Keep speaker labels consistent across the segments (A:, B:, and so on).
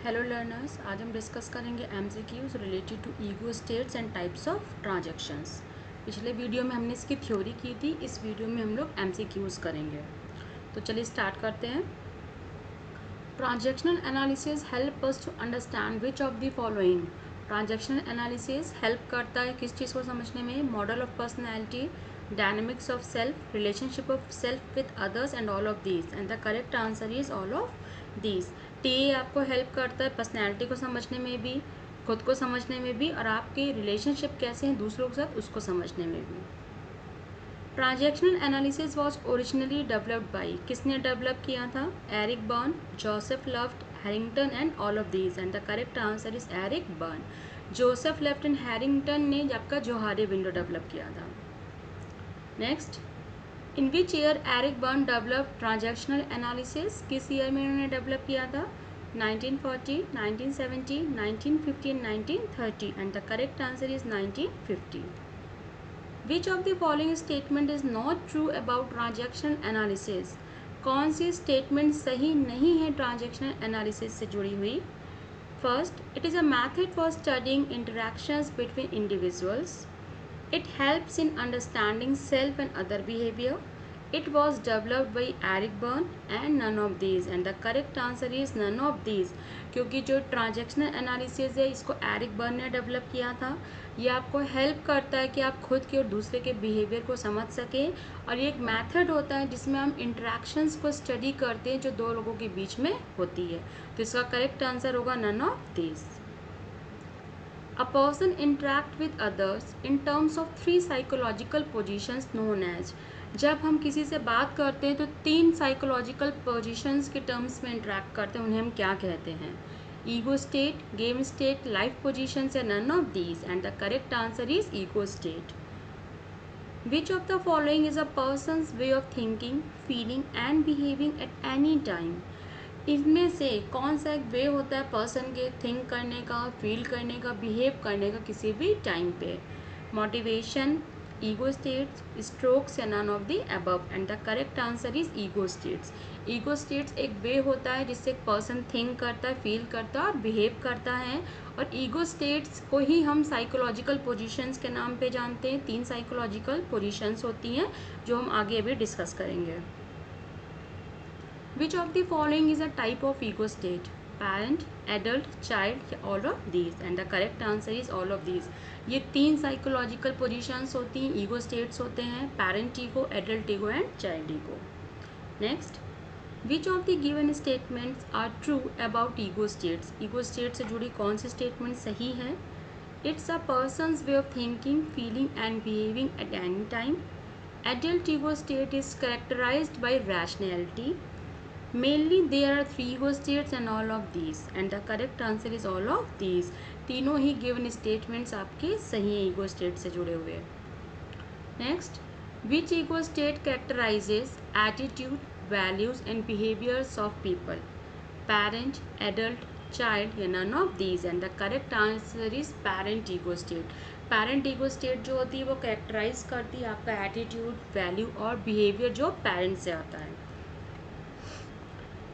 A: Hello learners, आज हम discuss करेंगे MCQs related to ego states and types of transactions. पिछले वीडियो में हमने इसकी थ्योरी की थी, इस वीडियो में हम लोग एमसीक्यूज करेंगे। तो चलिए स्टार्ट करते हैं। Transactional analysis help us to understand which of the following. Transactional analysis help करता है किस चीज़ को समझने में? Model of personality, dynamics of self, relationship of self with others and all of these, and the correct answer is all of these. T आपको help करता है पर्सनैलिटी को समझने में भी, खुद को समझने में भी, और आपके रिलेशनशिप कैसे हैं दूसरों के साथ उसको समझने में भी। Transactional analysis was originally developed by, किसने डेवलप किया था? Eric Berne, Joseph Left, Harrington and all of these, and the correct answer is Eric Berne. Joseph Left and Harrington ने आपका जोहारी विंडो डेवलप किया था। Next, in which year Eric Berne develop transactional analysis? किस year में उन्होंने develop किया था? 1940, 1970, 1950 and 1930, and the correct answer is 1950. Which of the following statement is not true about transactional analysis? कौन सी statement सही नहीं है ट्रांजैक्शनल एनालिसिस से जुड़ी हुई? First, it is a method for studying interactions between individuals. It helps in understanding self and other behavior. It was developed by Eric Berne and none of these, and the correct answer is none of these. क्योंकि जो transactional analysis है इसको Eric burn ने develop किया था। ये आपको help करता है कि आप खुद के और दूसरे के बिहेवियर को समझ सकें, और ये एक मेथड होता है जिसमें हम इंटरेक्शंस को स्टडी करते हैं जो दो लोगों के बीच में होती है। तो इसका करेक्ट आंसर होगा none of this. A person interact with others in terms of three psychological positions known as. जब हम किसी से बात करते हैं तो तीन साइकोलॉजिकल पोजीशंस के टर्म्स में इंटरेक्ट करते हैं, उन्हें हम क्या कहते हैं? Ego state, game state, life positions, या none of these, and the correct answer is ego state. Which of the following is a person's way of thinking, feeling and behaving at any time? इनमें से कौन सा एक way होता है person के think करने का, फील करने का, बिहेव करने का किसी भी टाइम पे? मोटिवेशन, ईगो स्टेट्स, स्ट्रोक्स, या none of the above, and the correct answer is ego states. Ego states एक वे होता है जिससे एक पर्सन थिंक करता है, फील करता है और बिहेव करता है, और ईगो स्टेट्स को ही हम साइकोलॉजिकल पोजीशंस के नाम पे जानते हैं. तीन साइकोलॉजिकल पोजीशंस होती हैं जो हम आगे अभी डिस्कस करेंगे. Which of the following is a type of ego state? Parent, adult, child, या all of these, and the correct answer is all of these. ये तीन साइकोलॉजिकल पोजीशंस होती हैं, ईगो स्टेट्स होते हैं, parent ego, adult ego and child ego. Next, which of the given statements are true about ego states? Ego state से जुड़ी कौन सी स्टेटमेंट सही है? It's a person's way of thinking, feeling and behaving at any time. Adult ego state is characterized by rationality. Mainly there are three ego states and all of these, and the correct answer is all of these. तीनों ही given statements आपके सही हैं ego state से जुड़े हुए. Next, which ego state characterizes attitude, values and behaviors of people? Parent, adult, child, या none of these, and the correct answer is parent ego state. Parent ego state जो होती है वो कैरेक्टराइज करती है आपका एटीट्यूड, वैल्यू और behaviour जो पेरेंट से आता है.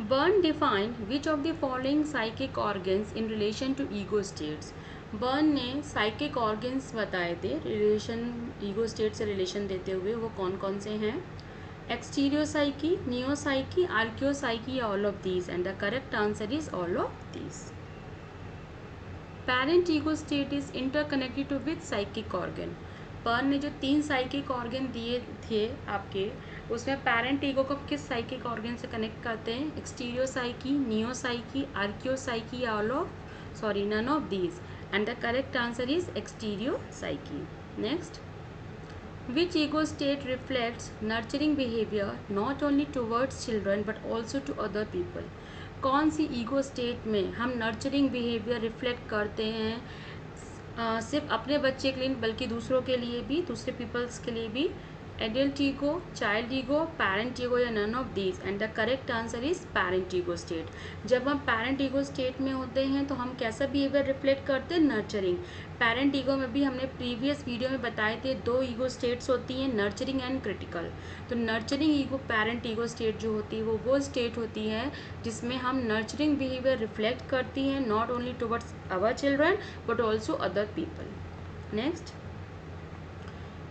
A: Burn defined which of the following psychic organs in relation to ego states? Burn ने साइकिक ऑर्गन्स बताए थे रिलेशन, ईगो स्टेट से रिलेशन देते हुए. वो कौन कौन से हैं? एक्सटीरियो psyche, neo psyche, archaeo psyche, या all of these, and the correct answer is all of these. Parent ego state is interconnected to with psychic organ. Berne ने जो तीन साइकिक ऑर्गन दिए थे आपके, उसमें पेरेंट ईगो को किस साइकिक ऑर्गन से कनेक्ट करते हैं? एक्सटीरियो psyche, neo psyche, archaeo psyche, none of these, and the correct answer is एक्सटीरियो psyche. Next, which ego state reflects nurturing behaviour not only towards children but also to other people? कौन सी ego state में हम nurturing behaviour reflect करते हैं सिर्फ अपने बच्चे के लिए बल्कि दूसरों के लिए भी, दूसरे पीपल्स के लिए भी adult ego, child ego, parent ego या none of these, and the correct answer is parent ego state. जब हम parent ego state में होते हैं तो हम कैसा behavior reflect करते हैं? nurturing. parent ego में भी हमने previous video में बताए थे दो ego states होती हैं, nurturing and critical. तो nurturing ego parent ego state जो होती है वो state होती है जिसमें हम nurturing behavior reflect करती हैं not only towards our children but also other people. Next,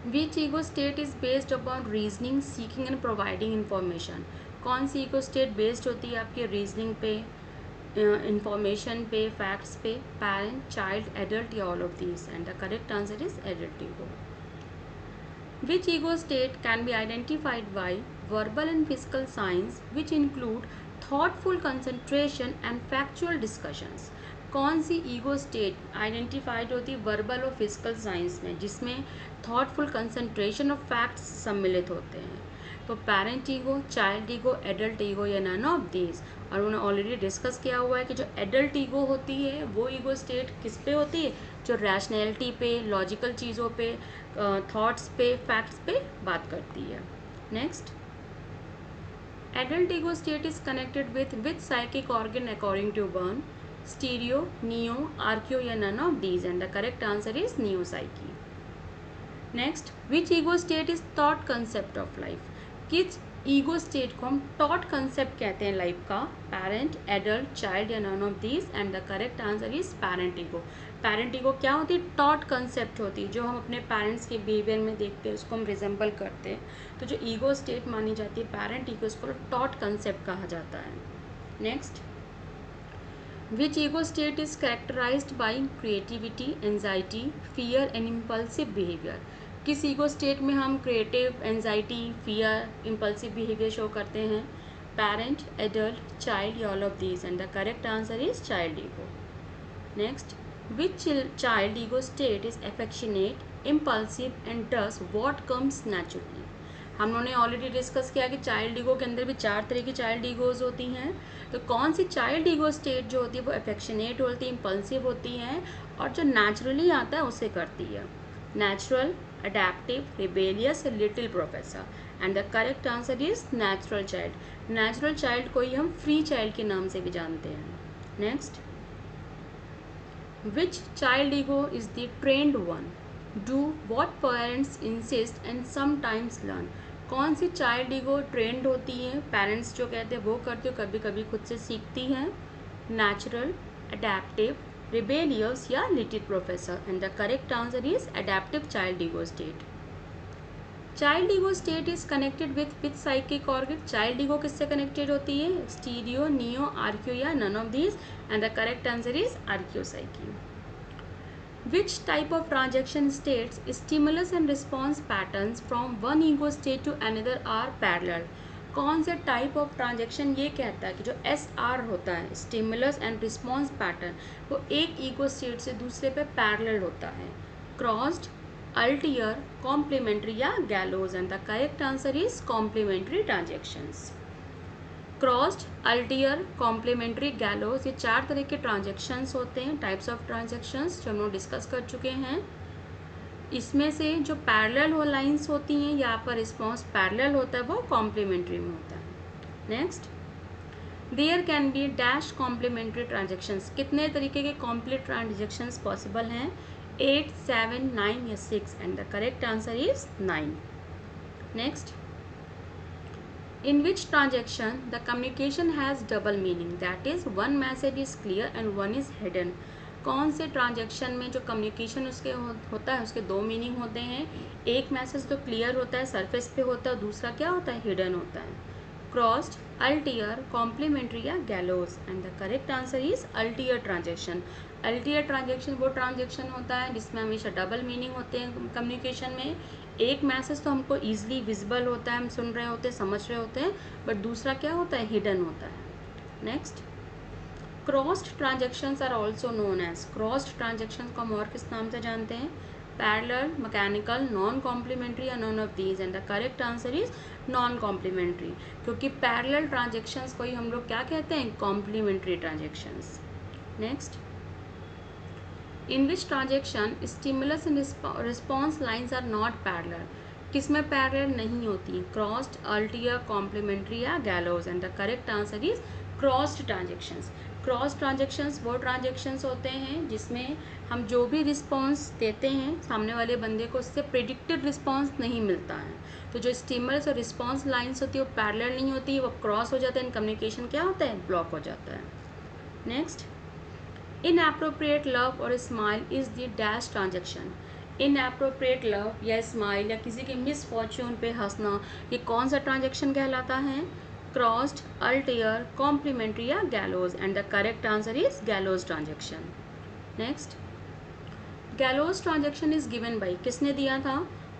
A: which ego state is based upon reasoning, seeking and providing information. कौन सी ईगो स्टेट बेस्ड होती है आपकी रीजनिंग पे, इंफॉर्मेशन पे, फैक्ट्स पे? पेरेंट, चाइल्ड, एडल्ट या all of these, and the correct answer is adult ego. Which ego state can be identified by verbal and physical science which include thoughtful concentration and factual discussions. कौन सी ego state identified होती है verbal और physical science में जिसमें thoughtful concentration of facts सम्मिलित होते हैं? तो parent ego, child ego, adult ego या नन ऑफ दीज. और उन्होंने ऑलरेडी डिस्कस किया हुआ है कि जो एडल्ट ईगो होती है वो ईगो स्टेट किस पे होती है? जो रैशनैलिटी पे, लॉजिकल चीज़ों पे, थॉट्स पे, फैक्ट्स पे बात करती है. Next, adult ego state is connected with psychic organ according to Berne? Extero, neo, archaeo या none of these, and the correct answer is नियो साइकी. Next, which ego state is thought concept of life? किस ego state को हम thought concept कहते हैं life का? Parent, adult, child या none of these, and the correct answer is parent ego. Parent ego क्या होती है? थॉट कंसेप्ट होती है जो हम अपने पेरेंट्स के बिहेवियर में देखते हैं, उसको हम रिजेंबल करते हैं. तो जो ईगो स्टेट मानी जाती है पेरेंट ईगो, उसको थॉट कंसेप्ट कहा जाता है. Next, which ego state is characterized by creativity, anxiety, fear and impulsive behavior? किस ईगो स्टेट में हम creative, anxiety, fear, impulsive behaviour show करते हैं? पेरेंट, एडल्ट, चाइल्ड या all of these, and the correct answer is child ego. Next, which child ego state is affectionate, impulsive and does what comes naturally? हम लोगों ने already discuss किया कि child ego के अंदर भी 4 तरह की चाइल्ड ईगोज होती हैं. तो कौन सी चाइल्ड ईगो स्टेट जो होती है वो एफेक्शनेट होती है, इम्पल्सिव होती है और जो नेचुरली आता है उसे करती है? Natural, adaptive, rebellious, little professor, and the correct answer is natural child. Natural child को ही हम फ्री चाइल्ड के नाम से भी जानते हैं. Next, which child ego is the trend one? Do what parents insist and sometimes learn. कौन सी चाइल्ड ईगो ट्रेंड होती है? पेरेंट्स जो कहते हैं वो करते हो, कभी कभी खुद से सीखती हैं. नेचुरल, अडेप्टिव, रिबेलियस या little professor, and the correct answer is adaptive child ego state. Child ego state is connected with psychic organ. Child ego किससे कनेक्टेड होती है? स्टीरियो, नियो, आर्कियो या none of these, and the correct answer is archeo psyche. Which type of transaction states stimulus and response patterns from one ego state to another are parallel? कौन से type of transaction ये कहता है कि जो SR होता है, stimulus and response pattern, वो एक ईगो स्टेट से दूसरे पे पैरेलल होता है? क्रॉस्ड, अल्टियर, कॉम्प्लीमेंट्री या gallows, and the correct answer is complementary transactions. Crossed, ulterior, complementary, gallows, ये 4 तरह के ट्रांजेक्शन्स होते हैं, टाइप्स ऑफ ट्रांजेक्शन्स जो हम लोग डिस्कस कर चुके हैं. इसमें से जो पैरेलल हो लाइंस होती हैं या आपका रिस्पॉन्स पैरेलल होता है वो कॉम्प्लीमेंट्री में होता है. Next, there can be dash complementary transactions. कितने तरीके के कॉम्प्लीट ट्रांजेक्शन्स पॉसिबल हैं? 8, 7, 9 या 6, and the correct answer is 9. Next, in which transaction the communication has double meaning, that is one message is clear and one is hidden? कौन से transaction में जो communication उसके होता है उसके 2 मीनिंग होते हैं? एक मैसेज तो क्लियर होता है, सरफेस पे होता है, दूसरा क्या होता है? हिडन होता है. क्रॉस्ड, अल्टियर, कॉम्प्लीमेंट्री या gallows, and the correct answer is ulterior transaction. Ulterior transaction वो ट्रांजेक्शन होता है जिसमें हमेशा डबल मीनिंग होते हैं कम्युनिकेशन में. एक मैसेज तो हमको ईजिली विजिबल होता है, हम सुन रहे होते हैं, समझ रहे होते हैं, बट दूसरा क्या होता है? हिडन होता है. Next, crossed transactions are also known as. Crossed transaction को हम और किस नाम से जानते हैं? पैरेलल, मैकेनिकल, नॉन कॉम्प्लीमेंट्री या none of these, and the correct answer is non complementary. क्योंकि पैरेलल ट्रांजेक्शन्स को ही हम लोग क्या कहते हैं? Complementary transactions. Next, in which transaction stimulus and response lines are not parallel? किस में पैरेलल नहीं होती, क्रॉस्ड, अल्टीरियर, कॉम्प्लीमेंट्री या gallows, and the correct answer is crossed transactions. Cross transactions वो ट्रांजेक्शंस होते हैं जिसमें हम जो भी रिस्पॉन्स देते हैं सामने वाले बंदे को उससे प्रिडिक्टेड रिस्पॉन्स नहीं मिलता है। तो जो स्टिमुलस और रिस्पॉन्स लाइन्स होती है वो पैरेलल नहीं होती, वो क्रॉस हो जाता है, कम्युनिकेशन क्या होता है, ब्लॉक हो जाता है। नेक्स्ट, इनएप्रोप्रिएट लव और smile is the dash transaction. Inappropriate love या स्माइल या किसी के मिसफॉर्च्यून पे हंसना, ये कौन सा ट्रांजेक्शन कहलाता है, क्रॉस्ड, अल्टीरियर, कॉम्प्लीमेंट्री या gallows, and the correct answer is gallows transaction. Next, gallows transaction is given by, किसने दिया था,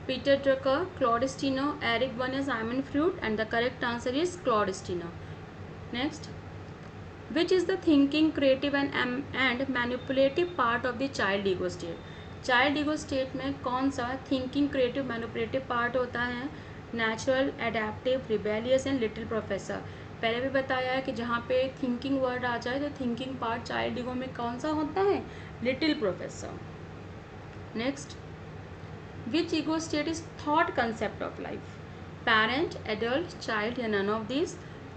A: Peter Drucker, Claude Steiner, Eric Berne या Simon Freud, and the correct answer is Claude Steiner. Next, which is the thinking, creative and manipulative part of the child ego state। child ego state में कौन सा thinking, creative, manipulative part होता है, natural, adaptive, rebellious and little professor। पहले भी बताया है कि जहाँ पे thinking word आ जाए तो thinking part child ego में कौन सा होता है, little professor। next, which ego state is thought concept of life, parent, adult, child या none of these।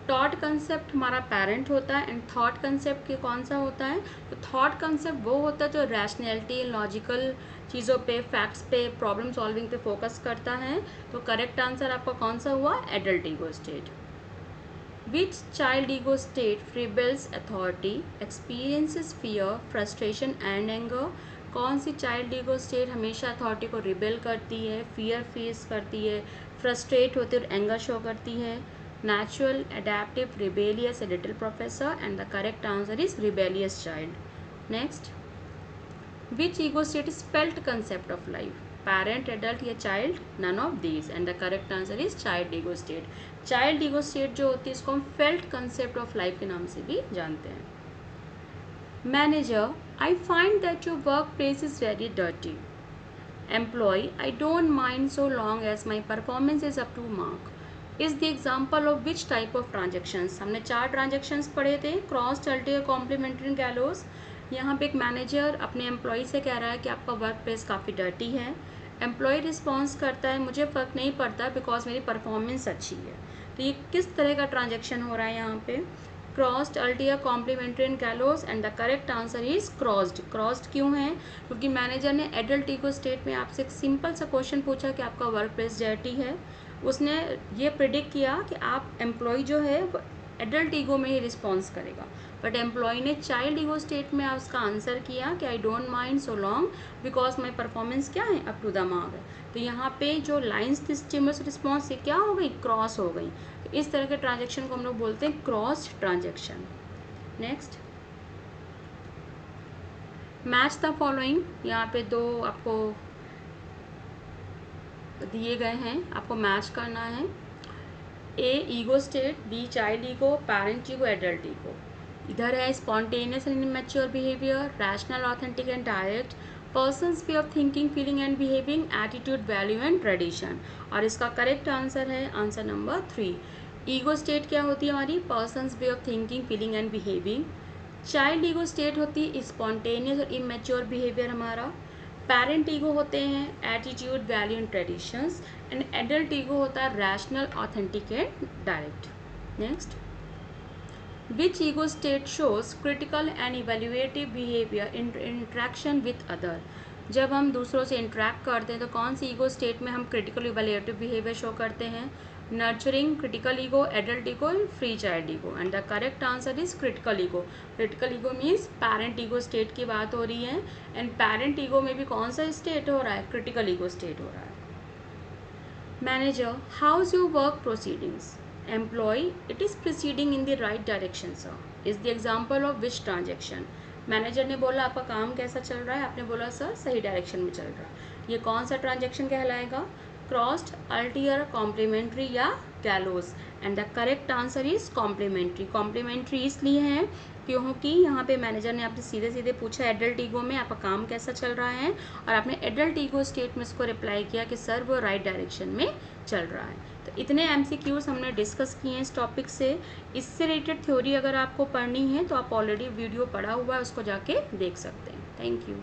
A: Thought concept हमारा पेरेंट होता है एंड थॉट कंसेप्ट के कौन सा होता है, तो थॉट कंसेप्ट वो होता है जो रैशनैलिटी, लॉजिकल चीज़ों पे, फैक्ट्स पे, प्रॉब्लम सॉल्विंग पे फोकस करता है। तो करेक्ट आंसर आपका कौन सा हुआ, adult ego state. Which child ego state rebels authority, experiences fear, frustration and anger. कौन सी चाइल्ड ईगो स्टेट हमेशा अथॉरिटी को रिबेल करती है, फियर फेस करती है, फ्रस्ट्रेट होती है और एंगर शो करती है, natural, adaptive, rebellious, a little professor, and the correct answer is rebellious child। next, which ego state is felt concept of life, parent, adult या child, none of these, and the correct answer is child ego state। child ego state जो होती है इसको हम felt concept of life के नाम से भी जानते हैं। manager, I find that your workplace is very dirty। employee, I don't mind so long as my performance is up to mark। Is the example of which type of transactions. हमने 4 transactions पढ़े थे, cross, ulterior, complementary, गैलोज। यहाँ पे एक manager अपने employ से कह रहा है कि आपका वर्क प्लेस काफ़ी डर्टी है। एम्प्लॉय रिस्पॉन्स करता है, मुझे फ़र्क नहीं पड़ता बिकॉज मेरी परफॉर्मेंस अच्छी है। तो ये किस तरह का ट्रांजेक्शन हो रहा है यहाँ पे, crossed, ulterior, complementary and gallows, and the correct answer is crossed. Crossed क्यों है, क्योंकि मैनेजर ने एडल्ट ईगो स्टेट में आपसे एक सिंपल सा क्वेश्चन पूछा कि आपका वर्क प्लेस डर्टी है। उसने ये प्रिडिक्ट किया कि आप एम्प्लॉय जो है वो एडल्ट ईगो में ही रिस्पॉन्स करेगा, बट एम्प्लॉय ने चाइल्ड ईगो स्टेट में उसका आंसर किया कि I don't mind so long because my performance क्या है, अप टू द मार्क है। तो यहाँ पे जो लाइन्स थी स्टिमुलस रिस्पॉन्स से क्या हो गई, क्रॉस हो गई। तो इस तरह के ट्रांजेक्शन को हम लोग बोलते हैं cross transaction. Next, match the following. यहाँ पे 2 आपको दिए गए हैं, आपको मैच करना है। A ego state, B child ego, parent ego, adult ego. इधर है spontaneous and immature behaviour, rational, authentic and direct, person's way of thinking, feeling and behaving, attitude, value and tradition. और इसका करेक्ट आंसर है answer number 3। Ego state क्या होती है हमारी, person's way of thinking, feeling and behaving. Child ego state होती है spontaneous और इमैच्योर बिहेवियर हमारा। पेरेंट ईगो होते हैं attitude, value and traditions, and adult ego होता है rational, authentic and direct. Next, which ego state shows critical and evaluative behaviour in interaction with other. जब हम दूसरों से इंट्रैक्ट करते हैं तो कौन सी ईगो स्टेट में हम क्रिटिकल इवेल्युएटिव बिहेवियर शो करते हैं, nurturing, critical ego, adult ego, free child ego, and the correct answer is critical ego. Critical ego means parent ego state की बात हो रही है, एंड पेरेंट ईगो में भी कौन सा स्टेट हो रहा है, क्रिटिकल ईगो स्टेट हो रहा है। Manager, how is your work proceedings. Employee, it is proceeding in the right direction sir. Is the example of which transaction. Manager ने बोला आपका काम कैसा चल रहा है, आपने बोला सर सही डायरेक्शन में चल रहा है। ये कौन सा ट्रांजेक्शन कहलाएगा, क्रॉस्ड, अल्टीरियर, कॉम्प्लीमेंट्री या gallows, and the correct answer is complementary. Complementary इसलिए है क्योंकि यहाँ पे मैनेजर ने आपसे सीधे सीधे पूछा एडल्ट ईगो में आपका काम कैसा चल रहा है, और आपने एडल्ट ईगो स्टेट में इसको रिप्लाई किया कि सर वो राइट डायरेक्शन में चल रहा है। तो इतने एमसीक्यूज हमने डिस्कस किए हैं इस टॉपिक से। इससे रिलेटेड थ्योरी अगर आपको पढ़नी है तो आप ऑलरेडी वीडियो पढ़ा हुआ है, उसको जाके देख सकते हैं। Thank you.